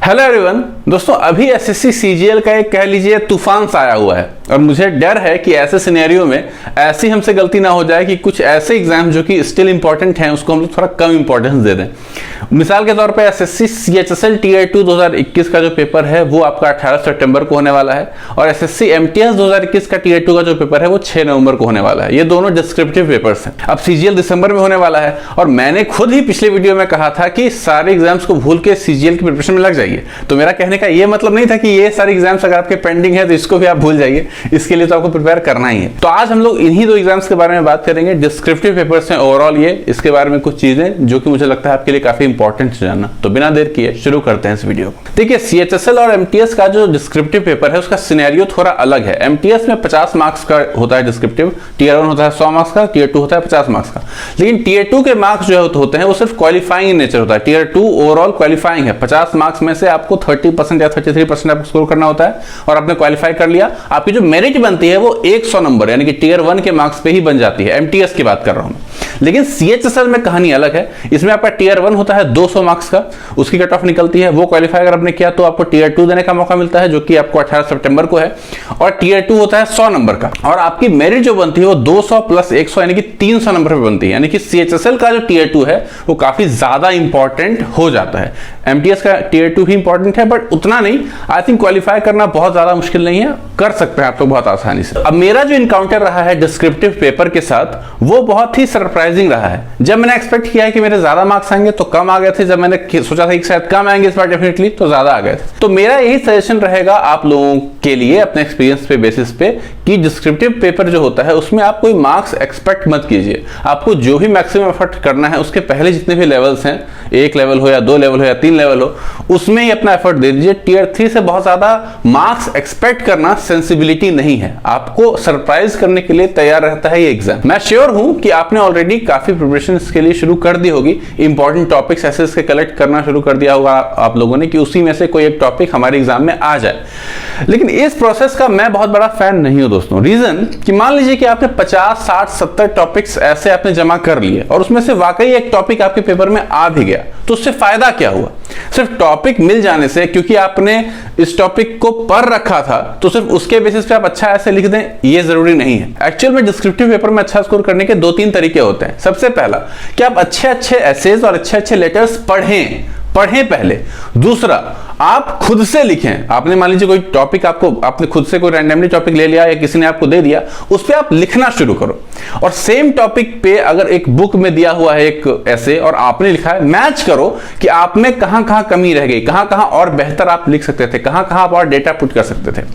Hello everyone दोस्तों, अभी SSC CGL का एक कह लीजिए तूफान सा आया हुआ है और मुझे डर है कि ऐसे सिनेरियो में ऐसी हमसे गलती ना हो जाए कि कुछ ऐसे एग्जाम जो कि स्टिल इंपॉर्टेंट हैं उसको हम लोग थोड़ा कम इंपॉर्टेंस दे दें। मिसाल के तौर पे एसएससी सीएचएसएल टीयर 2 2021 का जो पेपर है वो आपका 18 सितंबर को होने वाला है और एसएससी एमटीएस 2021 का टीयर 2 का जो पेपर है वो 6 नवंबर को होने वाला है। ये दोनों डिस्क्रिप्टिव पेपर्स हैं। अब सीजीएल दिसंबर में होने वाला है और मैंने खुद ही पिछले वीडियो में कहा था कि सारे एग्जाम्स को भूल के सीजीएल की प्रिपरेशन में लग जाइए। तो मेरा कहने का ये मतलब नहीं था कि ये सारे एग्जाम्स अगर आपके पेंडिंग है तो इसको भी आप भूल जाइए, इसके लिए तो आपको प्रिपेयर करना ही है। तो आज हम लोग इन्हीं दो एग्जाम्स के बारे में बात करेंगे। डिस्क्रिप्टिव पेपर्स हैं ओवरऑल ये, इसके बारे में कुछ चीजें जो कि मुझे लगता है आपके लिए काफी इंपॉर्टेंट जानना। तो बिना देर किए शुरू करते हैं इस वीडियो को। देखिए, सीएचएसएल और एमटीएस का जो डिस्क्रिप्टिव पेपर है उसका सिनेरियो थोड़ा अलग है। एमटीएस में 50 मार्क्स का होता है डिस्क्रिप्टिव, टीयर 1 होता है 100 मार्क्स का, टीयर 2 होता है 50 मार्क्स का। लेकिन टीयर 2 के मार्क्स जो होते हैं वो सिर्फ क्वालिफाइंग इन नेचर होता है। टीयर 2 ओवरऑल क्वालिफाइंग है, 50 मार्क्स में से आपको 30% या 33% आपको स्कोर करना होता है और आपने क्वालिफाई कर लिया। आपकी जो मेरिट बनती है वो 100 नंबर यानी कि टीयर 1 के मार्क्स पे ही बन जाती है। एमटीएस की बात कर रहा हूं। लेकिन सीएचएसएल में कहानी अलग है। इसमें आपका टीयर 1 होता है 200 मार्क्स का, उसकी कट ऑफ निकलती है। वो क्वालिफाई अगर आपने किया तो आपको टीयर 2 देने का मौका मिलता है जो कि आपको 18 सितंबर को है और टीयर 2 होता है 100 नंबर का और आपकी मेरिट जो बनती है वो 200 प्लस 100 यानी कि 300 नंबर पे बनती है। यानी कि सीएचएसएल का जो टीयर 2 है वो काफी ज्यादा इंपॉर्टेंट हो जाता है। एमटीएस का टीयर 2 भी इंपॉर्टेंट है बट उतना नहीं। आई थिंक क्वालिफाई करना बहुत ज्यादा मुश्किल नहीं है, कर सकते हैं आप लोग बहुत आसानी से। अब मेरा जो इनकाउंटर रहा है डिस्क्रिप्टिव पेपर के साथ वो बहुत ही सरप्राइजिंग रहा है। जब मैंने एक्सपेक्ट किया है कि मेरे ज्यादा मार्क्स आएंगे तो कम आ गए थे। जब मैंने सोचा था कि शायद कम आएंगे इस बार डेफिनेटली तो ज्यादा आ गए थे। तो मेरा यही सजेशन रहेगा आप लोगों के लिए अपने एक्सपीरियंस पे बेसिस पे कि डिस्क्रिप्टिव पेपर जो होता है उसमें आप कोई मार्क्स एक्सपेक्ट मत कीजिए। आपको जो भी मैक्सिमम एफर्ट करना है उसके पहले जितने भी लेवल्स हैं, 1 लेवल हो या 2 लेवल हो या 3 लेवल हो, उसमें ही अपना एफर्ट दे दीजिए। टीयर 3 से बहुत ज्यादा मार्क्स एक्सपेक्ट करना सेंसिबिलिटी नहीं है। आपको सरप्राइज करने के लिए तैयार रहता है ये एग्जाम। मैं श्योर हूं कि आपने ऑलरेडी काफी प्रिपरेशन के लिए शुरू कर दी होगी। इंपॉर्टेंट टॉपिक्स ऐसे इसके कलेक्ट करना शुरू कर दिया होगा आप लोगों ने कि उसी में से कोई एक टॉपिक हमारे एग्जाम में आ जाए। लेकिन इस प्रोसेस का मैं बहुत बड़ा फैन नहीं हूं दोस्तों। रीजन कि मान लीजिए कि आपने 50, 60, 70 टॉपिक्स ऐसे आपने जमा कर लिए और उसमें से वाकई एक टॉपिक आपके पेपर में आ भी गया तो उससे फायदा क्या हुआ? सिर्फ टॉपिक मिल जाने से, क्योंकि आपने इस टॉपिक को पढ़ रखा था तो सिर्फ उसके बेसिस पे आप अच्छा ऐसे लिख दें ये जरूरी नहीं है। एक्चुअल में डिस्क्रिप्टिव पेपर में अच्छा स्कोर करने के 2-3 तरीके होते हैं। सबसे पहला कि आप अच्छे एसेज और अच्छे लेटर्स पढ़ें पहले। दूसरा, आप खुद से लिखें। आपने मान लीजिए कोई टॉपिक आपने खुद से कोई रैंडमली टॉपिक ले लिया या किसी ने आपको दे दिया, उस पे आप लिखना शुरू करो। और सेम टॉपिक पे अगर एक बुक में दिया हुआ है एक ऐसे और आपने लिखा है, मैच करो कि आप में कहां कमी रह गई, कहां और बेहतर आप लिख सकते थे, कहां आप और डेटा पुट कर सकते थे।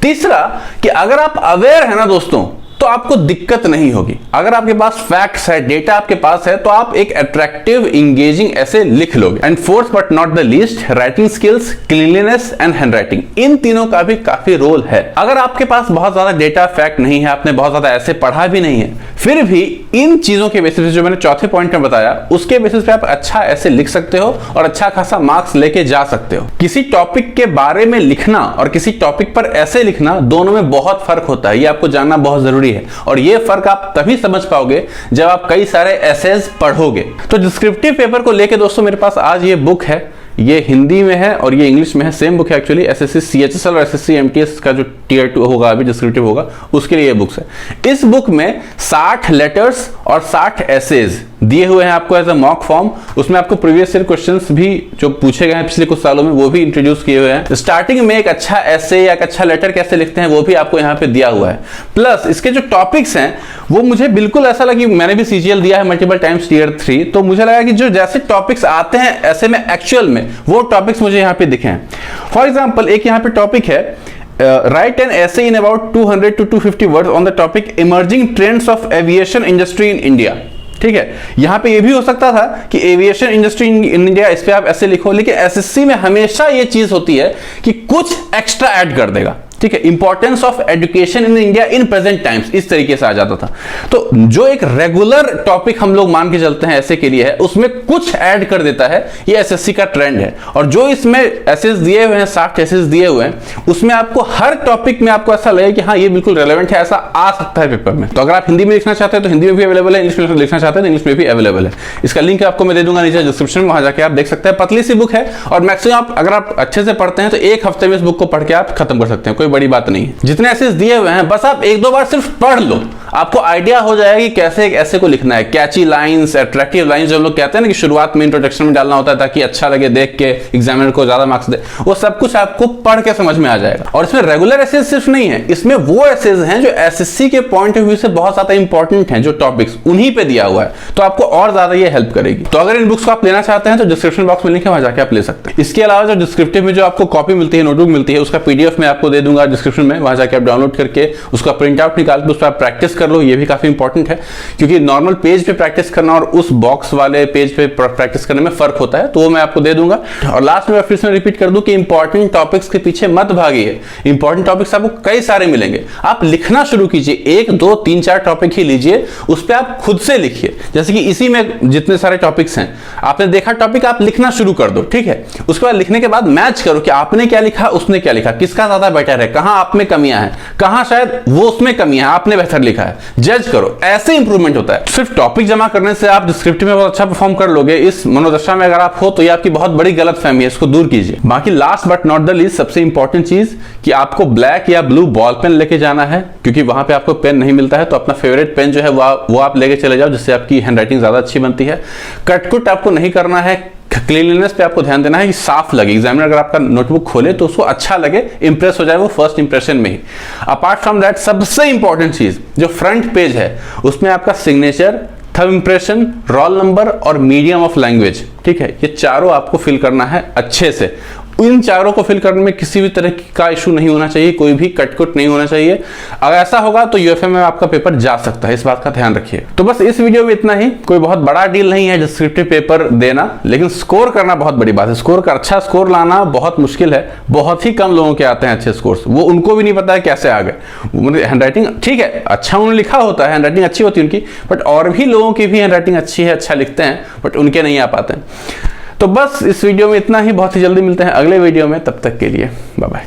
तीसरा कि अगर आप अवेयर है ना दोस्तों तो आपको दिक्कत नहीं होगी। अगर आपके पास फैक्ट्स है, डेटा आपके पास है तो आप एक अट्रैक्टिव इंगेजिंग ऐसे लिख लोगे। And fourth but not the least, writing skills, cleanliness and handwriting, इन तीनों का भी काफी रोल है। अगर आपके पास बहुत ज्यादा डेटा फैक्ट नहीं है, आपने बहुत ज्यादा ऐसे पढ़ा भी नहीं है, फिर भी इन चीजों के बेसिस पे जो मैंने चौथे पॉइंट में बताया उसके बेसिस पे आप अच्छा ऐसे लिख सकते हो और अच्छा खासा मार्क्स लेके जा सकते हो। किसी टॉपिक के बारे में लिखना और किसी टॉपिक पर ऐसे लिखना, दोनों में बहुत फर्क होता है। ये आपको जानना बहुत जरूरी है और ये फर्क आप तभी समझ पाओगे जब आप कई सारे एसेज पढ़ोगे। तो डिस्क्रिप्टिव पेपर को लेके दोस्तों मेरे पास आज ये बुक है, ये हिंदी में है और ये इंग्लिश में है। सेम बुक है एक्चुअली। एसएससी सीएचएसएल और एसएससी एमटीएस का जो टीयर 2 होगा अभी डिस्क्रिप्टिव होगा उसके लिए ये बुक्स है। इस बुक में 60 लेटर्स और 60 एसेज दिए हुए हैं आपको एज अ मॉक फॉर्म। उसमें आपको प्रीवियस ईयर क्वेश्चंस भी जो पूछे गए हैं पिछले कुछ सालों में वो भी इंट्रोड्यूस किए हुए हैं। स्टार्टिंग में एक अच्छा एसे या एक अच्छा लेटर कैसे लिखते हैं वो भी आपको यहाँ पे दिया हुआ है। प्लस इसके जो टॉपिक्स हैं वो मुझे बिल्कुल ऐसा लगा कि मैंने भी सीजीएल दिया है मल्टीपल टाइम्स टीयर 3, तो मुझे लगा कि जो जैसे टॉपिक्स आते हैं ऐसे में एक्चुअल में वो टॉपिक्स मुझे यहाँ पे दिखे हैं। फॉर एग्जाम्पल एक यहाँ पे टॉपिक है, write an essay in about 200 to 250 words on the topic emerging trends of aviation industry in India। ठीक है, यहां पे ये भी हो सकता था कि एविएशन इंडस्ट्री इन इंडिया, इस पे आप ऐसे लिखो। लेकिन एसएससी में हमेशा ये चीज होती है कि कुछ एक्स्ट्रा ऐड कर देगा। ठीक है, importance of education in India in present times, इस तरीके से आ जाता था। तो जो एक रेगुलर टॉपिक हम लोग मान के चलते हैं ऐसे के लिए है, उसमें कुछ ऐड कर देता है, ये एसएससी का ट्रेंड है। और जो इसमें एसेस दिए हुए हैं, 60 एसेस दिए हुए हैं, उसमें आपको हर टॉपिक में आपको ऐसा लगे कि हाँ ये बिल्कुल रेलेवेंट है, ऐसा आ सकता है पेपर में। तो अगर आप हिंदी में लिखना चाहते हैं तो हिंदी में भी अवेलेबल है, इंग्लिश में लिखना चाहते हैं तो इंग्लिश में भी अवेलेबल है। इसका लिंक आपको मैं दे दूंगा नीचे डिस्क्रिप्शन में, वहां जाके आप देख सकते हैं। पतली सी बुक है और मैक्सिमम अगर आप अच्छे से पढ़ते हैं तो एक हफ्ते में इस बुक को पढ़ के आप खत्म कर सकते हैं, कोई बड़ी बात नहीं है। जितने एसेस दिए हुए हैं बस आप एक दो बार सिर्फ पढ़ लो, आपको आइडिया हो जाएगा कि कैसे एक ऐसे को लिखना है। कैची लाइंस, अट्रैक्टिव लाइंस जो हम लोग कहते हैं ना कि शुरुआत में इंट्रोडक्शन में डालना होता है ताकि अच्छा लगे देख के एग्जामिनर को ज्यादा मार्क्स दे, वो सब कुछ आपको पढ़ के समझ में आ जाएगा। और इसमें रेगुलर एसेस सिर्फ नहीं है, इसमें वो एसेस हैं जो एसएससी के पॉइंट ऑफ व्यू से बहुत ज्यादा इंपॉर्टेंट हैं, जो टॉपिक्स उन्हीं पे दिया हुआ है, तो आपको और ज्यादा ये हेल्प करेगी। तो अगर इन बुक्स को आप लेना चाहते हैं तो डिस्क्रिप्शन बॉक्स में लिंक है, वहां जाके आप ले सकते हैं। इसके अलावा जो डिस्क्रिप्टिव में जो आपको कॉपी मिलती है, नोटबुक मिलती है, उसका पीडीएफ में आपको दे दूंगा डिस्क्रिप्शन में, वहां जाके आप डाउनलोड करके उसका प्रिंट आउट निकाल के उस पर प्रैक्टिस कर लो। ये भी काफी इंपॉर्टेंट है क्योंकि नॉर्मल पेज पे प्रैक्टिस करना और उस बॉक्स वाले पेज पे प्रैक्टिस करने में फर्क होता है, तो वो मैं आपको दे दूंगा। और लास्ट में फिर से रिपीट कर दूं कि इंपॉर्टेंट टॉपिक्स के पीछे मत भागिए, इंपॉर्टेंट टॉपिक्स आपको कई सारे मिलेंगे, आप लिखना शुरू कीजिए, 1 2 3 4 टॉपिक ही लीजिए, उस पर आप खुद से लिखिए। जैसे कि इसी में जितने सारे टॉपिक्स हैं, आपने देखा टॉपिक, आप लिखना शुरू कर दो, ठीक है। उसके बाद लिखने के बाद मैच करो कि आपने क्या लिखा, उसने क्या लिखा, किसका ज्यादा बेटर है, कहां आप में कमियां हैं, कहां शायद वो उसमें कमी है, आपने बेहतर लिखा है, जज करो। ऐसे इंप्रूवमेंट होता है। सिर्फ टॉपिक जमा करने से आप डिस्क्रिप्टिव में बहुत अच्छा परफॉर्म कर लोगे, इस मनोदशा में अगर आप हो तो ये आपकी बहुत बड़ी गलतफहमी है, इसको दूर कीजिए। बाकी last but not the least सबसे इंपॉर्टेंट चीज कि आपको ब्लैक या ब्लू बॉल पेन लेके जाना है, क्योंकि वहां पे आपको पेन नहीं मिलता है, तो अपना फेवरेट पेन जो है वो आप लेके चले जाओ, जिससे आपकी हैंडराइटिंग ज्यादा अच्छी बनती है। कटकुट आपको नहीं करना है, क्लीनलीनेस पे आपको ध्यान देना है कि साफ लगे, एग्जामिनर अगर आपका नोटबुक खोले तो उसको अच्छा लगे, इंप्रेस हो जाए वो फर्स्ट इंप्रेशन में ही। अपार्ट फ्रॉम दैट सबसे इंपॉर्टेंट चीज जो फ्रंट पेज है, उसमें आपका signature, thumb impression, roll number और मीडियम ऑफ लैंग्वेज, ठीक है, ये चारों आपको फिल करना है अच्छे से। इन चारों को फिल करने में किसी भी तरह का इशू नहीं होना चाहिए, कोई भी कटकुट नहीं होना चाहिए। अगर ऐसा होगा तो यूएफए में आपका पेपर जा सकता है, इस बात का ध्यान रखिए। तो बस इस वीडियो में इतना ही, कोई बहुत बड़ा डील नहीं है डिस्क्रिप्टिव पेपर देना, लेकिन स्कोर करना बहुत बड़ी बात है। स्कोर का अच्छा स्कोर लाना बहुत मुश्किल है, बहुत ही कम लोगों के आते हैं अच्छे स्कोर्स, वो उनको भी नहीं पता है कैसे आ गए। हैंडराइटिंग ठीक है, अच्छा उन्होंने लिखा होता है, हैंडराइटिंग अच्छी होती है उनकी, बट और भी लोगों की भी हैंडराइटिंग अच्छी है, अच्छा लिखते हैं, बट उनके नहीं आ पाते हैं। तो बस इस वीडियो में इतना ही, बहुत ही जल्दी मिलते हैं अगले वीडियो में, तब तक के लिए बाय बाय।